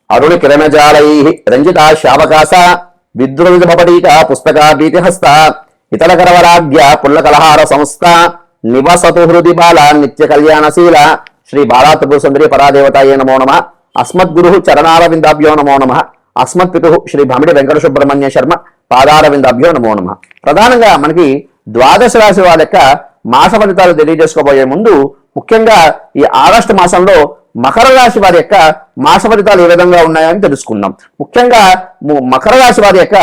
అరుణ కిరణజాలై రంజిత శావకాశ విద్రుపటీక పుస్తకా భీతిహస్త ఇతరకరవరాగ్య పుల్లకలహార సంస్థ నివసతు హృది బాల నిత్య కళ్యాణశీల శ్రీ బాలాత్రిపుర సుందరి పరాదేవతాయే నమో నమః. అస్మద్గురు చరణారవిందాభ్యో నమో నమః. అస్మత్పితు శ్రీ భమిడి వెంకట సుబ్రహ్మణ్య శర్మ పాదారవిందాభ్యో నమో నమః. ప్రధానంగా మనకి ద్వాదశ రాశి వాళ్ళ యొక్క మాస ఫలితాలు తెలియజేసుకోబోయే ముందు ముఖ్యంగా ఈ ఆగస్టు మాసంలో మకర రాశి వారి యొక్క మాస ఫలితాలు ఏ విధంగా ఉన్నాయని తెలుసుకుందాం. ముఖ్యంగా మకర రాశి వారి యొక్క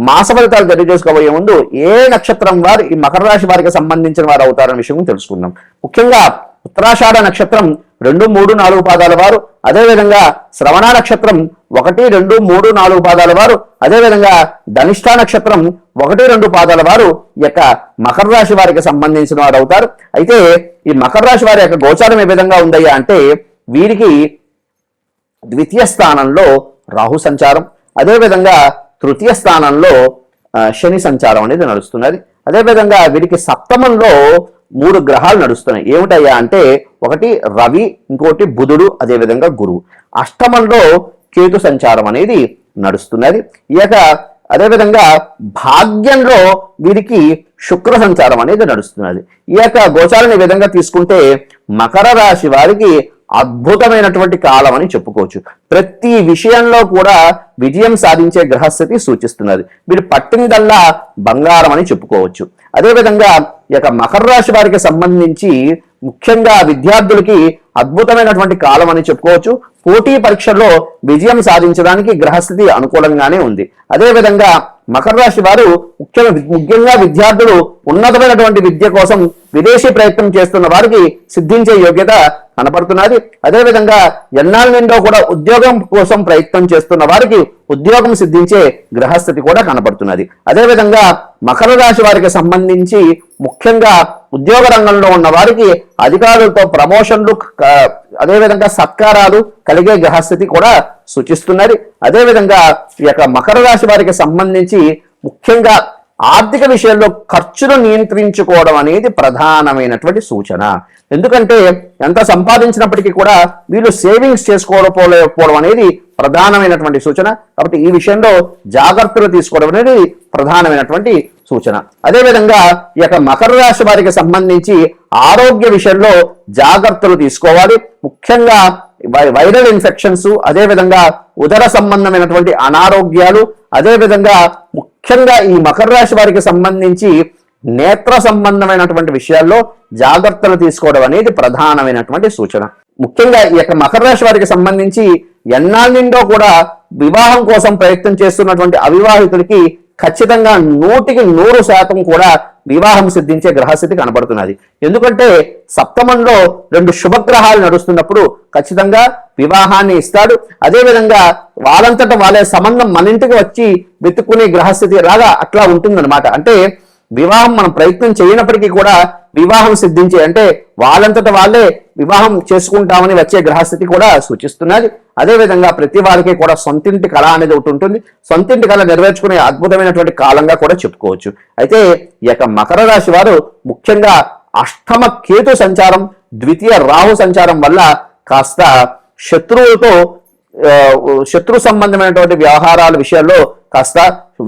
మాస ఫలితాలు తెలియజేసుకోబోయే ముందు ఏ నక్షత్రం వారు ఈ మకర రాశి వారికి సంబంధించిన వారు అవుతారనే విషయం తెలుసుకుందాం. ముఖ్యంగా ఉత్తరాషాఢ నక్షత్రం 2, 3, 4 పాదాల వారు, అదేవిధంగా శ్రవణ నక్షత్రం 1, 2, 3, 4 పాదాల వారు, అదేవిధంగా ధనిష్ఠ నక్షత్రం 1, 2 పాదాల వారు ఈ యొక్క మకర రాశి వారికి సంబంధించిన వారు అవుతారు. అయితే ఈ మకర రాశి వారి యొక్క గోచారం ఏ విధంగా ఉందయ్యా అంటే వీరికి ద్వితీయ స్థానంలో రాహు సంచారం, అదేవిధంగా తృతీయ స్థానంలో శని సంచారం అనేది నడుస్తున్నది. అదేవిధంగా వీరికి సప్తమంలో 3 గ్రహాలు నడుస్తున్నాయి. ఏమిటయ్యా అంటే ఒకటి రవి, ఇంకోటి బుధుడు, అదేవిధంగా గురువు. అష్టమంలో కేతు సంచారం అనేది నడుస్తున్నది. ఈ యొక్క అదేవిధంగా భాగ్యంలో వీరికి శుక్ర సంచారం అనేది నడుస్తున్నది. ఈ యొక్క గోచారాన్ని ఈ విధంగా తీసుకుంటే మకర రాశి వారికి అద్భుతమైనటువంటి కాలం అని చెప్పుకోవచ్చు. ప్రతి విషయంలో కూడా విజయం సాధించే గ్రహస్థితి సూచిస్తున్నది. వీరు పట్టిందల్లా బంగారం అని చెప్పుకోవచ్చు. అదేవిధంగా ఈ యొక్క మకర రాశి వారికి సంబంధించి ముఖ్యంగా విద్యార్థులకి అద్భుతమైనటువంటి కాలం అని చెప్పుకోవచ్చు. పోటీ పరీక్షల్లో విజయం సాధించడానికి గ్రహస్థితి అనుకూలంగానే ఉంది. అదేవిధంగా మకర రాశి వారు ముఖ్యంగా విద్యార్థులు ఉన్నతమైనటువంటి విద్య కోసం విదేశీ ప్రయత్నం చేస్తున్న వారికి సిద్ధించే యోగ్యత కనపడుతున్నది. అదేవిధంగా ఎన్నాళ్ళ నుండో కూడా ఉద్యోగం కోసం ప్రయత్నం చేస్తున్న వారికి ఉద్యోగం సిద్ధించే గ్రహస్థితి కూడా కనపడుతున్నది. అదేవిధంగా మకర రాశి వారికి సంబంధించి ముఖ్యంగా ఉద్యోగ రంగంలో ఉన్న వారికి అధికారులతో ప్రమోషన్లు, అదేవిధంగా సత్కారాలు కలిగే గ్రహస్థితి కూడా సూచిస్తున్నది. అదేవిధంగా ఈ యొక్క మకర రాశి వారికి సంబంధించి ముఖ్యంగా ఆర్థిక విషయంలో ఖర్చును నియంత్రించుకోవడం అనేది ప్రధానమైనటువంటి సూచన. ఎందుకంటే ఎంత సంపాదించినప్పటికీ కూడా వీళ్ళు సేవింగ్స్ చేసుకోకపోవడం అనేది ప్రధానమైనటువంటి సూచన. కాబట్టి ఈ విషయంలో జాగ్రత్తలు తీసుకోవడం అనేది ప్రధానమైనటువంటి సూచన. అదేవిధంగా ఈ యొక్క మకర రాశి వారికి సంబంధించి ఆరోగ్య విషయంలో జాగ్రత్తలు తీసుకోవాలి. ముఖ్యంగా వైరల్ ఇన్ఫెక్షన్స్, అదేవిధంగా ఉదర సంబంధమైనటువంటి అనారోగ్యాలు, అదేవిధంగా ముఖ్యంగా ఈ మకర రాశి వారికి సంబంధించి నేత్ర సంబంధమైనటువంటి విషయాల్లో జాగ్రత్తలు తీసుకోవడం అనేది ప్రధానమైనటువంటి సూచన. ముఖ్యంగా ఈ యొక్క మకర రాశి వారికి సంబంధించి ఎన్నాళ్ళ నుండో కూడా వివాహం కోసం ప్రయత్నం చేస్తున్నటువంటి అవివాహితుడికి ఖచ్చితంగా 100% కూడా వివాహం సిద్ధించే గ్రహస్థితి కనబడుతున్నది. ఎందుకంటే సప్తమంలో 2 శుభగ్రహాలు నడుస్తున్నప్పుడు ఖచ్చితంగా వివాహాన్ని ఇస్తాడు. అదేవిధంగా వాళ్ళంతట వాళ్ళే సంబంధం మన ఇంటికి వచ్చి వెతుక్కునే గ్రహస్థితి రాగా అట్లా ఉంటుందన్నమాట. అంటే వివాహం మనం ప్రయత్నం చేయనప్పటికీ కూడా వివాహం సిద్ధించే, అంటే వాళ్ళంతట వాళ్ళే వివాహం చేసుకుంటామని వచ్చే గ్రహస్థితి కూడా సూచిస్తున్నది. అదేవిధంగా ప్రతి వారికి కూడా సొంతింటి కళ అనేది ఒకటి ఉంటుంది. సొంతింటి కళ నెరవేర్చుకునే అద్భుతమైనటువంటి కాలంగా కూడా చెప్పుకోవచ్చు. అయితే ఈ యొక్క మకర రాశి వారు ముఖ్యంగా అష్టమ కేతు సంచారం, ద్వితీయ రాహు సంచారం వల్ల కాస్త శత్రు సంబంధమైనటువంటి వ్యవహారాల విషయాల్లో కాస్త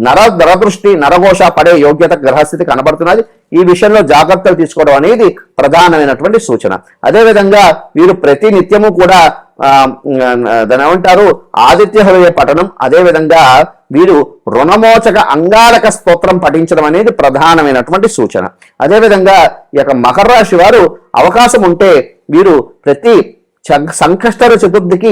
నరదృష్టి, నరఘోష పడే యోగ్యత గ్రహస్థితి కనబడుతున్నది. ఈ విషయంలో జాగ్రత్తలు తీసుకోవడం అనేది ప్రధానమైనటువంటి సూచన. అదేవిధంగా వీరు ప్రతి నిత్యము కూడా దాని ఏమంటారు ఆదిత్య హృదయ పఠనం, అదేవిధంగా వీరు రుణమోచక అంగారక స్తోత్రం పఠించడం అనేది ప్రధానమైనటువంటి సూచన. అదేవిధంగా ఈ యొక్క మకర రాశి వారు అవకాశం ఉంటే వీరు ప్రతి సంకష్టర చతుర్థికి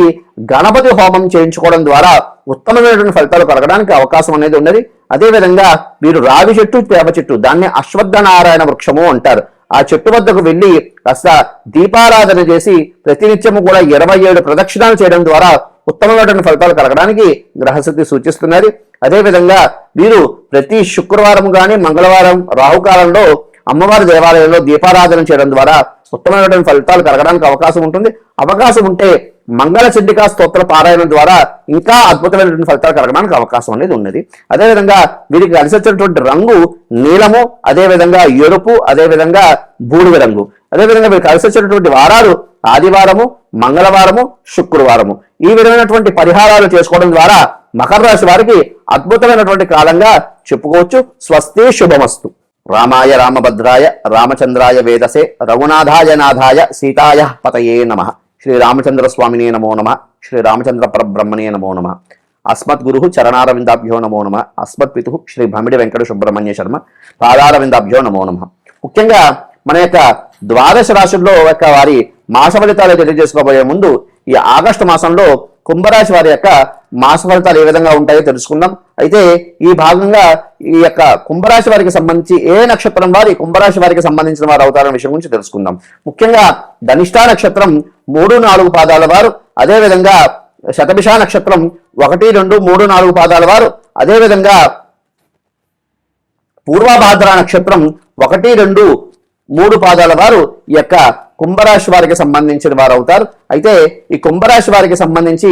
గణపతి హోమం చేయించుకోవడం ద్వారా ఉత్తమమైనటువంటి ఫలితాలు కలగడానికి అవకాశం అనేది ఉన్నది. అదేవిధంగా వీరు రావి చెట్టు, వేప చెట్టు, దాన్ని అశ్వత్థ నారాయణ వృక్షము అంటారు. ఆ చెట్టు వద్దకు వెళ్ళి కాస్త దీపారాధన చేసి ప్రతినిత్యము కూడా 27 ప్రదక్షిణాలు చేయడం ద్వారా ఉత్తమమైనటువంటి ఫలితాలు కలగడానికి గ్రహస్థితి సూచిస్తున్నది. అదేవిధంగా వీరు ప్రతి శుక్రవారం కానీ మంగళవారం రాహుకాలంలో అమ్మవారి దేవాలయంలో దీపారాధన చేయడం ద్వారా ఉత్తమమైనటువంటి ఫలితాలు కలగడానికి అవకాశం ఉంటుంది. అవకాశం ఉంటే మంగళ చండికా స్తోత్ర పారాయణం ద్వారా ఇంకా అద్భుతమైనటువంటి ఫలితాలు కలగడానికి అవకాశం అనేది ఉన్నది. అదేవిధంగా వీరికి కలిసి వచ్చేటువంటి రంగు నీలము, అదేవిధంగా ఎరుపు, అదేవిధంగా బూడిద రంగు. అదేవిధంగా వీరికి కలిసి వచ్చేటువంటి వారాలు ఆదివారము, మంగళవారము, శుక్రవారము ఈ విధమైనటువంటి పరిహారాలు చేసుకోవడం ద్వారా మకర రాశి వారికి అద్భుతమైనటువంటి కాలంగా చెప్పుకోవచ్చు. స్వస్తి శుభమస్తు. రామాయ రామభద్రాయ రామచంద్రాయ వేదసే రఘునాథాయ నాథాయ సీతాయ పతయే నమః. శ్రీ రామచంద్ర స్వామినే నమో నమః. శ్రీ రామచంద్ర పరబ్రహ్మణే నమో నమః. అస్మద్గురు చరణారవిందాభ్యో నమో నమః. అస్మత్పితు శ్రీ భమిడి వెంకట సుబ్రహ్మణ్య శర్మ పాదారవిందాభ్యో నమో నమః. ముఖ్యంగా మన యొక్క ద్వాదశ రాశుల్లో యొక్క వారి మాస ఫలితాలు తెలియజేసుకోబోయే ముందు ఈ ఆగస్టు మాసంలో కుంభరాశి వారి యొక్క మాస ఫలితాలు ఏ విధంగా ఉంటాయో తెలుసుకుందాం. అయితే ఈ భాగంగా ఈ యొక్క కుంభరాశి వారికి సంబంధించి ఏ నక్షత్రం వారి కుంభరాశి వారికి సంబంధించిన వారు అవుతారనే విషయం గురించి తెలుసుకుందాం. ముఖ్యంగా ధనిష్ఠా నక్షత్రం 3-4 పాదాల వారు, అదేవిధంగా శతభిష నక్షత్రం 1, 2, 3, 4 పాదాల వారు, అదేవిధంగా పూర్వభాద్ర నక్షత్రం 1, 2, 3 పాదాల వారు ఈ యొక్క కుంభరాశి వారికి సంబంధించిన వారు అవుతారు. అయితే ఈ కుంభరాశి వారికి సంబంధించి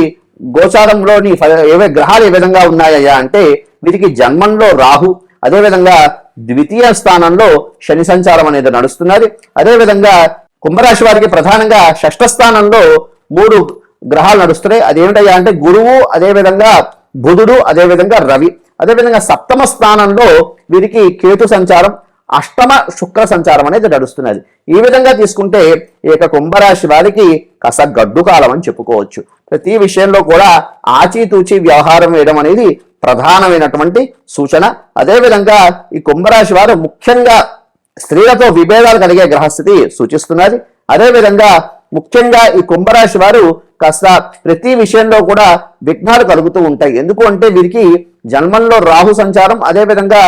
గోచారంలోని ఏవే గ్రహాలు ఏ విధంగా ఉన్నాయా అంటే వీరికి జన్మంలో రాహు, అదేవిధంగా ద్వితీయ స్థానంలో శని సంచారం అనేది నడుస్తున్నది. అదేవిధంగా కుంభరాశి వారికి ప్రధానంగా షష్ఠ స్థానంలో 3 గ్రహాలు నడుస్తున్నాయి. అదేమిటయ్యా అంటే గురువు, అదేవిధంగా బుధుడు, అదేవిధంగా రవి. అదేవిధంగా సప్తమ స్థానంలో వీరికి కేతు సంచారం, అష్టమ శుక్ర సంచారం అనేది నడుస్తున్నది. ఈ విధంగా తీసుకుంటే ఈ యొక్క కుంభరాశి వారికి కాస్త గడ్డు కాలం అని చెప్పుకోవచ్చు. ప్రతి విషయంలో కూడా ఆచితూచి వ్యవహారం వేయడం అనేది ప్రధానమైనటువంటి సూచన. అదేవిధంగా ఈ కుంభరాశి వారు ముఖ్యంగా స్త్రీలతో విభేదాలు కలిగే గ్రహస్థితి సూచిస్తున్నది. అదేవిధంగా ముఖ్యంగా ఈ కుంభరాశి వారు కాస్త ప్రతి విషయంలో కూడా విఘ్నాలు కలుగుతూ ఉంటాయి. ఎందుకు అంటే వీరికి జన్మంలో రాహు సంచారం, అదేవిధంగా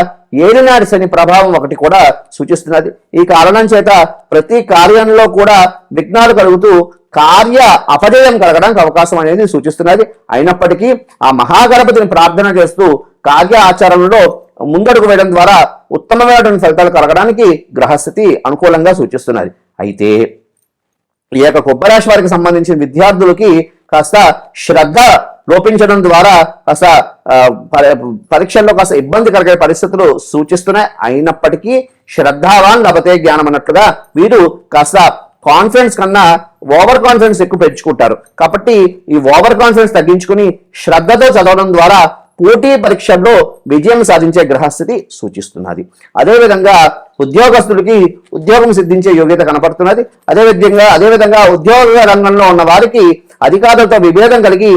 ఏలినాటి శని ప్రభావం ఒకటి కూడా సూచిస్తున్నది. ఈ కారణం చేత ప్రతి కార్యంలో కూడా విఘ్నాలు కలుగుతూ కార్య అపజయం కలగడానికి అవకాశం అనేది సూచిస్తున్నది. అయినప్పటికీ ఆ మహాగణపతిని ప్రార్థన చేస్తూ కార్య ఆచరణలో ముందడుగు వేయడం ద్వారా ఉత్తమమైనటువంటి ఫలితాలు కలగడానికి గ్రహస్థితి అనుకూలంగా సూచిస్తున్నది. అయితే ఈ యొక్క కుంభరాశి వారికి సంబంధించిన విద్యార్థులకి కాస్త శ్రద్ధ లోపించడం ద్వారా కాస్త పరీక్షల్లో కాస్త ఇబ్బంది కలిగే పరిస్థితులు సూచిస్తున్నాయి. అయినప్పటికీ శ్రద్ధావాన్ లభతే జ్ఞానం అన్నట్లుగా వీరు కాస్త కాన్ఫిడెన్స్ కన్నా ఓవర్ కాన్ఫిడెన్స్ ఎక్కువ పెంచుకుంటారు. కాబట్టి ఈ ఓవర్ కాన్ఫిడెన్స్ తగ్గించుకుని శ్రద్ధతో చదవడం ద్వారా పోటీ పరీక్షల్లో విజయం సాధించే గ్రహస్థితి సూచిస్తున్నది. అదేవిధంగా ఉద్యోగస్తులకి ఉద్యోగం సిద్ధించే యోగ్యత కనపడుతున్నది. అదేవిధంగా ఉద్యోగ రంగంలో ఉన్న వారికి అధికారులతో విభేదం కలిగి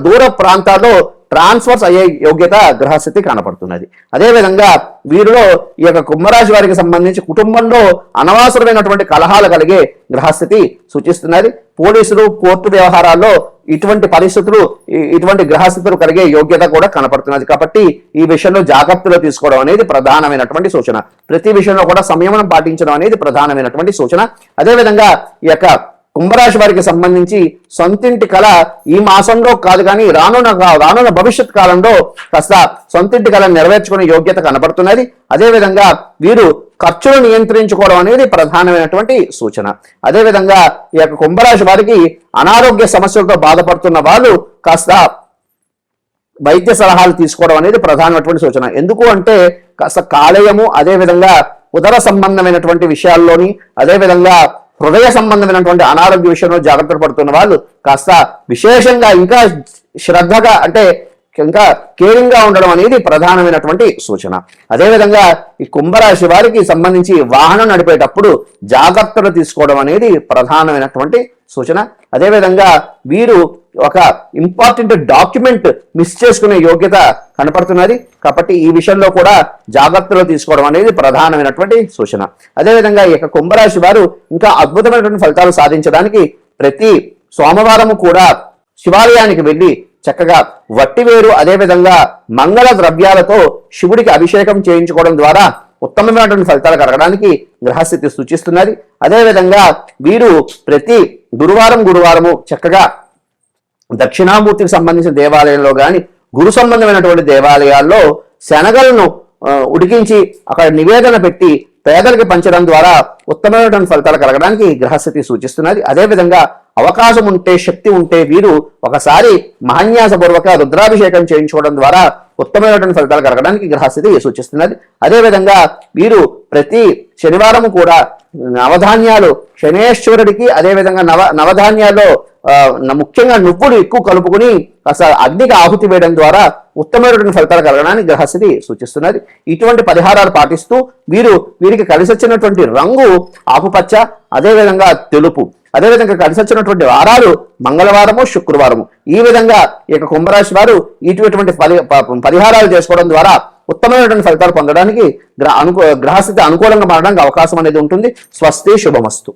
దూర ప్రాంతాల్లో ట్రాన్స్ఫర్స్ అయ్యే యోగ్యత గ్రహస్థితి కనపడుతున్నది. అదేవిధంగా వీరిలో ఈ యొక్క కుంభరాశి వారికి సంబంధించి కుటుంబంలో అనవసరమైనటువంటి కలహాలు కలిగే గ్రహస్థితి సూచిస్తున్నది. పోలీసులు, కోర్టు వ్యవహారాల్లో ఇటువంటి గ్రహస్థితులు కలిగే యోగ్యత కూడా కనపడుతున్నది. కాబట్టి ఈ విషయంలో జాగ్రత్తలు తీసుకోవడం అనేది ప్రధానమైనటువంటి సూచన. ప్రతి విషయంలో కూడా సంయమనం పాటించడం అనేది ప్రధానమైనటువంటి సూచన. అదేవిధంగా ఈ యొక్క కుంభరాశి వారికి సంబంధించి సొంతింటి కళ ఈ మాసంలో కాదు కానీ రానున్న భవిష్యత్ కాలంలో కాస్త సొంతింటి కళను నెరవేర్చుకునే యోగ్యత కనబడుతున్నది. అదేవిధంగా వీరు ఖర్చులు నియంత్రించుకోవడం అనేది ప్రధానమైనటువంటి సూచన. అదేవిధంగా ఈ యొక్క కుంభరాశి వారికి అనారోగ్య సమస్యలతో బాధపడుతున్న వాళ్ళు కాస్త వైద్య సలహాలు తీసుకోవడం అనేది ప్రధానమైనటువంటి సూచన. ఎందుకు అంటే కాస్త కాలేయము, అదేవిధంగా ఉదర సంబంధమైనటువంటి విషయాల్లోని, అదేవిధంగా హృదయ సంబంధమైనటువంటి అనారోగ్య విషయంలో జాగ్రత్త పడుతున్న వాళ్ళు కాస్త విశేషంగా ఇంకా శ్రద్ధగా అంటే ఇంకా కేరింగ్ గా ఉండడం అనేది ప్రధానమైనటువంటి సూచన. అదేవిధంగా ఈ కుంభరాశి వారికి సంబంధించి వాహనం నడిపేటప్పుడు జాగ్రత్తలు తీసుకోవడం అనేది ప్రధానమైనటువంటి సూచన. అదేవిధంగా వీరు ఒక ఇంపార్టెంట్ డాక్యుమెంట్ మిస్ చేసుకునే యోగ్యత కనపడుతున్నది. కాబట్టి ఈ విషయంలో కూడా జాగ్రత్తలు తీసుకోవడం అనేది ప్రధానమైనటువంటి సూచన. అదేవిధంగా ఈ యొక్క కుంభరాశి వారు ఇంకా అద్భుతమైనటువంటి ఫలితాలు సాధించడానికి ప్రతి సోమవారము కూడా శివాలయానికి వెళ్ళి చక్కగా వట్టివేరు, అదేవిధంగా మంగళ ద్రవ్యాలతో శివుడికి అభిషేకం చేయించుకోవడం ద్వారా ఉత్తమమైనటువంటి ఫలితాలు కలగడానికి గ్రహస్థితి సూచిస్తున్నది. అదేవిధంగా వీరు ప్రతి గురువారము చక్కగా దక్షిణామూర్తికి సంబంధించిన దేవాలయంలో కానీ గురు సంబంధమైనటువంటి దేవాలయాల్లో శనగలను ఉడికించి అక్కడ నివేదన పెట్టి పేదలకు పంచడం ద్వారా ఉత్తమమైనటువంటి ఫలితాలు కలగడానికి గ్రహస్థితి సూచిస్తున్నది. అదేవిధంగా అవకాశం ఉంటే, శక్తి ఉంటే వీరు ఒకసారి మహాన్యాసపూర్వక రుద్రాభిషేకం చేయించుకోవడం ద్వారా ఉత్తమమైనటువంటి ఫలితాలు కలగడానికి గ్రహస్థితి సూచిస్తున్నది. అదేవిధంగా వీరు ప్రతి శనివారం కూడా నవధాన్యాలు శనేశ్వరుడికి, అదేవిధంగా నవధాన్యాల్లో ముఖ్యంగా నువ్వులు ఎక్కువ కలుపుకుని అసలు అగ్నికి ఆహుతి వేయడం ద్వారా ఉత్తమమైనటువంటి ఫలితాలు కలగడానికి గ్రహస్థితి సూచిస్తున్నది. ఇటువంటి పరిహారాలు పాటిస్తూ వీరికి కలిసి వచ్చినటువంటి రంగు ఆకుపచ్చ, అదేవిధంగా తెలుపు. అదేవిధంగా కలిసి వచ్చినటువంటి వారాలు మంగళవారము, శుక్రవారము. ఈ విధంగా ఈ కుంభరాశి వారు ఇటువంటి పరిహారాలు చేసుకోవడం ద్వారా ఉత్తమమైనటువంటి ఫలితాలు పొందడానికి గ్రహస్థితి అనుకూలంగా మారడానికి అవకాశం అనేది ఉంటుంది. స్వస్తి, శుభమస్తు.